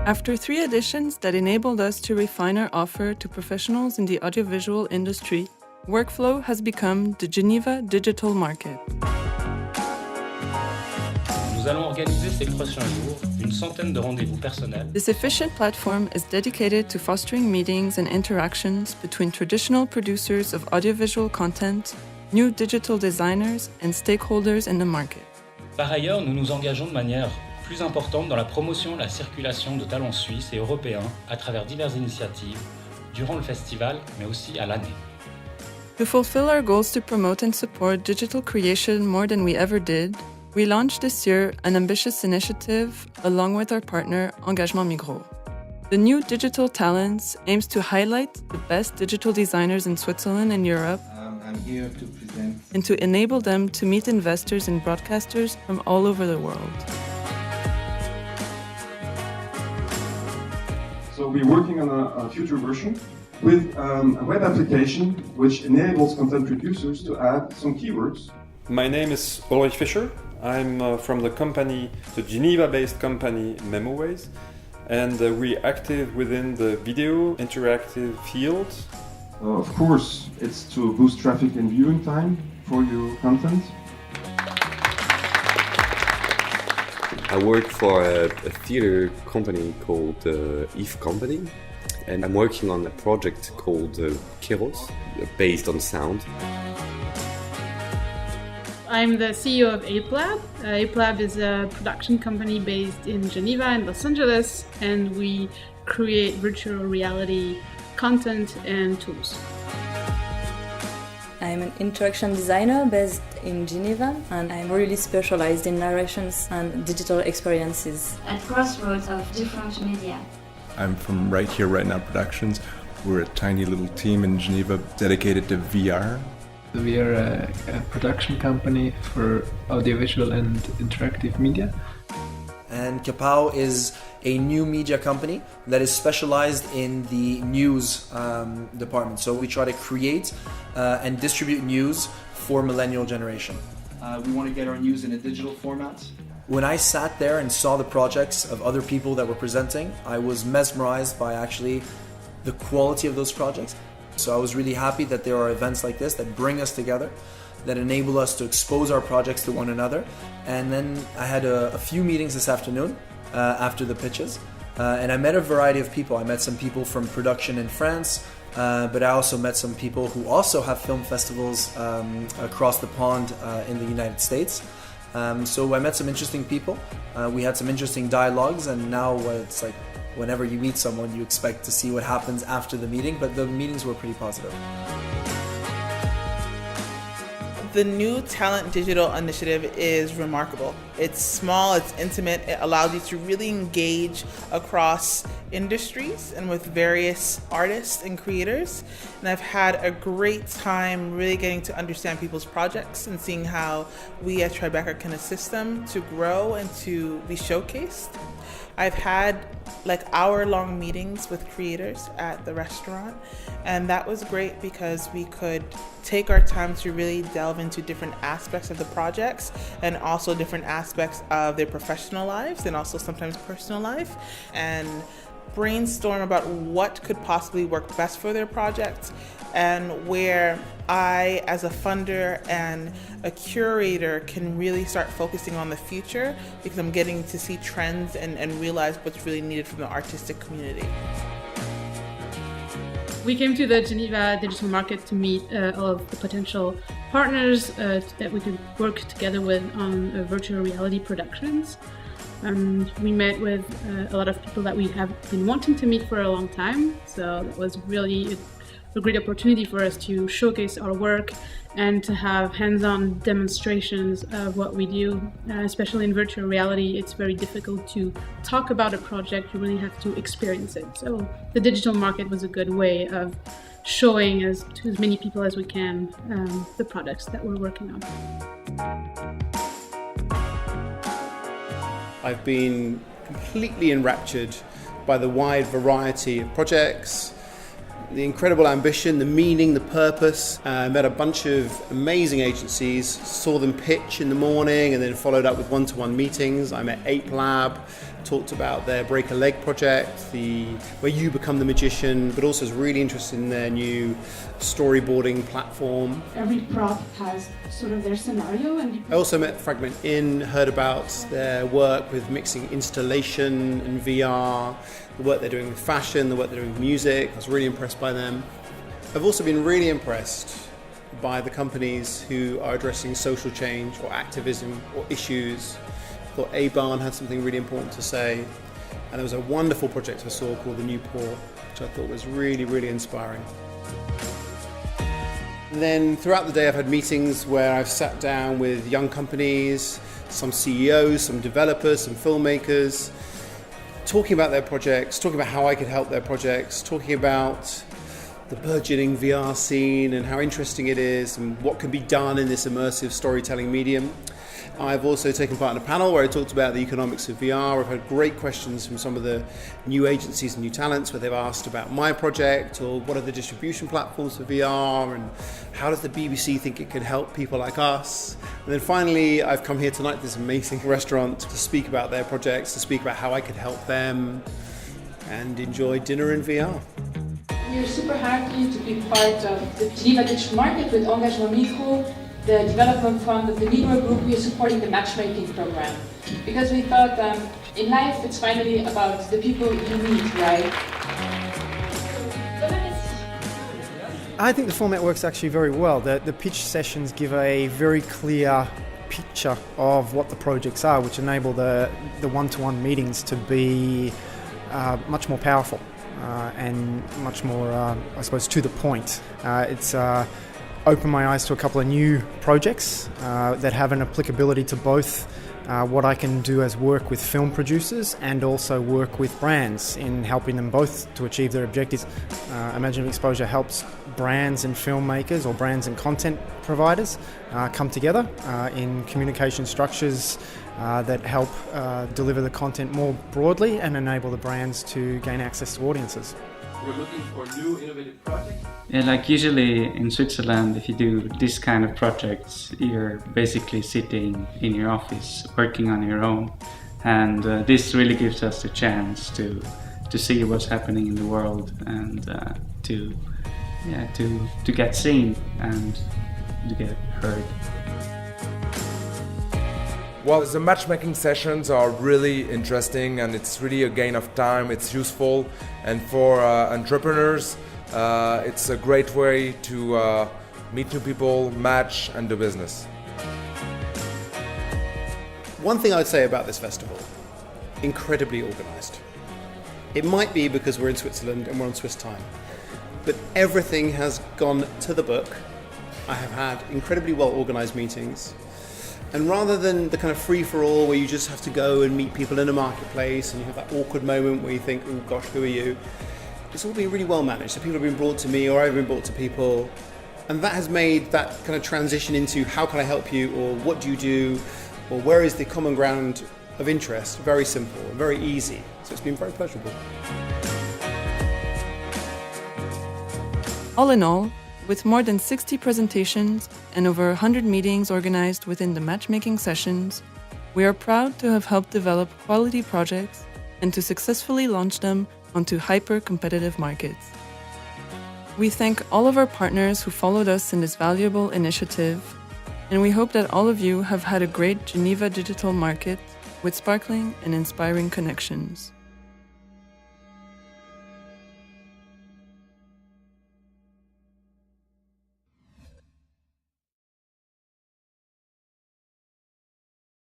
After 3 editions that enabled us to refine our offer to professionals in the audiovisual industry, Workflow has become the Geneva digital market. Nous allons organiser ces prochains jours une centaine de rendez-vous personnels. This efficient platform is dedicated to fostering meetings and interactions between traditional producers of audiovisual content, new digital designers, and stakeholders in the market. Par ailleurs, nous nous engageons de manière plus importante dans la promotion et la circulation de talents suisses et européens à travers diverses initiatives durant le festival, mais aussi à l'année. To fulfill our goals to promote and support digital creation more than we ever did, we launched this year an ambitious initiative along with our partner Engagement Migros. The new Digital Talents aims to highlight the best digital designers in Switzerland and Europe, I'm here to present and to enable them to meet investors and broadcasters from all over the world. So we're working on a future version with a web application which enables content producers to add some keywords. My name is Ulrich Fischer. I'm from the company, the Geneva-based company MemoWays, and we're active within the video interactive field. Of course, it's to boost traffic and viewing time for your content. I work for a theater company called Eve Company, and I'm working on a project called Keros, based on sound. I'm the CEO of ApeLab. ApeLab is a production company based in Geneva and Los Angeles, and we create virtual reality content and tools. I'm an interaction designer based in Geneva, and I'm really specialized in narrations and digital experiences. At crossroads of different media. I'm from Right Here, Right Now Productions. We're a tiny little team in Geneva dedicated to VR. We are a production company for audiovisual and interactive media. And Kapow is a new media company that is specialized in the news department. So we try to create and distribute news for millennial generation. We want to get our news in a digital format. When I sat there and saw the projects of other people that were presenting, I was mesmerized by actually the quality of those projects. So I was really happy that there are events like this that bring us together, that enable us to expose our projects to one another. And then I had a few meetings this afternoon after the pitches, and I met a variety of people. I met some people from production in France, but I also met some people who also have film festivals across the pond in the United States. So I met some interesting people. We had some interesting dialogues, and now it's like whenever you meet someone, you expect to see what happens after the meeting, but the meetings were pretty positive. The new Talent Digital Initiative is remarkable. It's small, it's intimate, it allows you to really engage across industries and with various artists and creators. And I've had a great time really getting to understand people's projects and seeing how we at Tribeca can assist them to grow and to be showcased. I've had hour-long meetings with creators at the restaurant, and that was great because we could take our time to really delve into different aspects of the projects and also different aspects of their professional lives and also sometimes personal life, and brainstorm about what could possibly work best for their projects and where I, as a funder and a curator, can really start focusing on the future because I'm getting to see trends and realize what's really needed from the artistic community. We came to the Geneva digital market to meet all of the potential partners that we could work together with on virtual reality productions. We met with a lot of people that we have been wanting to meet for a long time, so that was really a great opportunity for us to showcase our work and to have hands-on demonstrations of what we do. Especially in virtual reality, it's very difficult to talk about a project, you really have to experience it. So the digital market was a good way of showing to as many people as we can the products that we're working on. I've been completely enraptured by the wide variety of projects, the incredible ambition, the meaning, the purpose. I met a bunch of amazing agencies, saw them pitch in the morning and then followed up with one-to-one meetings. I met Ape Lab, talked about their Break a Leg project, where you become the magician, but also is really interested in their new storyboarding platform. Every prop has sort of their scenario. And I also met Fragment In, heard about their work with mixing installation and VR, the work they're doing with fashion, the work they're doing with music. I was really impressed by them. I've also been really impressed by the companies who are addressing social change or activism or issues. I thought A-Barn had something really important to say, and there was a wonderful project I saw called The New Poor, which I thought was really, really inspiring. And then throughout the day I've had meetings where I've sat down with young companies, some CEOs, some developers, some filmmakers, talking about their projects, talking about how I could help their projects, talking about the burgeoning VR scene and how interesting it is and what can be done in this immersive storytelling medium. I've also taken part in a panel where I talked about the economics of VR. I've had great questions from some of the new agencies and new talents where they've asked about my project or what are the distribution platforms for VR and how does the BBC think it can help people like us. And then finally, I've come here tonight to this amazing restaurant to speak about their projects, to speak about how I could help them and enjoy dinner in VR. We are super happy to be part of the Geneva Digital Market with Engagement Micro, the development fund of the Libra Group. We are supporting the matchmaking program because we thought in life it's finally about the people you meet, right? I think the format works actually very well. The pitch sessions give a very clear picture of what the projects are, which enable the one-to-one meetings to be much more powerful and much more, I suppose, to the point. It's opened my eyes to a couple of new projects that have an applicability to both what I can do as work with film producers and also work with brands in helping them both to achieve their objectives. Imaginative Exposure helps brands and filmmakers or brands and content providers come together in communication structures that help deliver the content more broadly and enable the brands to gain access to audiences. We're looking for new innovative projects. Yeah, like usually in Switzerland, if you do this kind of projects, you're basically sitting in your office working on your own, and this really gives us the chance to see what's happening in the world and to get seen and to get heard. Well, the matchmaking sessions are really interesting and it's really a gain of time, it's useful, and for entrepreneurs it's a great way to meet new people, match and do business. One thing I would say about this festival, incredibly organised. It might be because we're in Switzerland and we're on Swiss time, but everything has gone to the book. I have had incredibly well organised meetings. And rather than the kind of free-for-all where you just have to go and meet people in a marketplace and you have that awkward moment where you think, oh gosh, who are you? It's all been really well managed. So people have been brought to me or I've been brought to people. And that has made that kind of transition into how can I help you or what do you do or where is the common ground of interest very simple and very easy. So it's been very pleasurable. All in all, with more than 60 presentations and over 100 meetings organized within the matchmaking sessions, we are proud to have helped develop quality projects and to successfully launch them onto hyper-competitive markets. We thank all of our partners who followed us in this valuable initiative, and we hope that all of you have had a great Geneva digital market with sparkling and inspiring connections.